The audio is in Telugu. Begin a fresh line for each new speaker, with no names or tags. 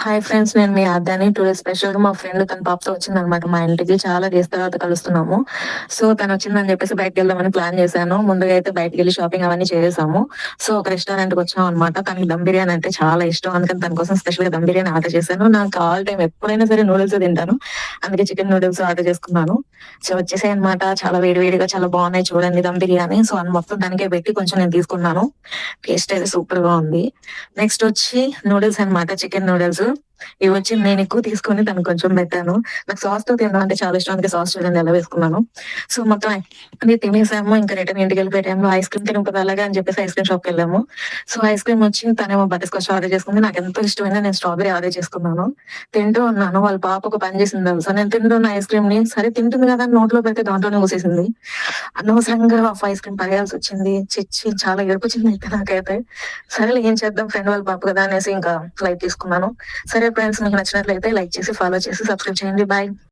Hi friends. నేను మీ ఆద్యాని. టుడే స్పెషల్‌గా మా ఫ్రెండ్ తన పాపతో వచ్చిందనమాట మా ఇంటికి. చాలా డేస్ తర్వాత కలుస్తున్నాము. సో, తనొచ్చిందని చెప్పేసి బయటికెళ్దామని ప్లాన్ చేశాను. ముందుగా అయితే బయటికెళ్ళి షాపింగ్ అవన్నీ చేసేసాము. సో, ఒక రెస్టారెంట్‌కొచ్చామనమాట. తనకి దమ్ బిర్యానీ అంటే చాలా ఇష్టం. అందుకని తన కోసం స్పెషల్‌గా దమ్ బిర్యానీ ఆర్డర్ చేశాను. నాకు ఆల్ టైమ్ ఎప్పుడైనా సరే నూడిల్సే తింటాను. అందుకే చికెన్ నూడిల్స్ ఆర్డర్ చేసుకున్నాను. సో, వచ్చేసాయన్నమాట. చాలా వేడి వేడిగా చాలా బాగున్నాయి చూడండి దమ్ బిర్యానీ. సో, అది మొత్తం దానికే పెట్టి కొంచెం నేను తీసుకున్నాను. టేస్ట్ అయితే సూపర్‌గా ఉంది. నెక్స్ట్ వచ్చి నూడిల్స్ అన్నమాట. Chicken noodles. ఇవొచ్చి నేనెక్కువ తీసుకొని తనకు కొంచెం పెట్టాను. నాకు సాస్‌తో తినడం అంటే చాలా ఇష్టం. అందుకే సాస్ చూడండి ఎలా వేసుకున్నాను. సో, మొత్తం అన్నీ తినేసాము. ఇంకా రిటర్న్ ఇంటికెళ్ళిపోయే టైంలో ఐస్ క్రీమ్ తినకపోతే ఎలాగా అని చెప్పేసి ఐస్ క్రీమ్ షాప్‌కెళ్ళాము. సో, ఐస్ క్రీమ్ వచ్చి తనేమో బటర్ స్కాచ్ ఆర్డర్ చేసుకుంది. నాకెంతో ఇష్టమైన నేను స్ట్రాబెర్రీ ఆర్డర్ చేసుకున్నాను. తింటూ ఉన్నాను. వాళ్ళ పాప ఒక పని చేసింది తెలుసా? నేను తింటున్న ఐస్ క్రీమ్‌ని సరే తింటుంది కదా అని నోట్లో పెడితే దాంట్లోనే ఊసేసింది. అనవసరంగా హాఫ్ ఐస్ క్రీమ్ పడేయాల్సొచ్చింది. ఛీ! ఛీ! చాలా ఏడుపొచ్చిందయితే నాకైతే. సరేలే ఏం చేద్దాం ఫ్రెండ్ వాళ్ళ పాప కదా అనేసి ఇంకా లైట్ తీసుకున్నాను. సరే ఫ్రెండ్స్ మీకు నచ్చినట్లయితే లైక్ చేసి, ఫాలో చేసి, సబ్స్క్రైబ్ చేయండి. బాయ్.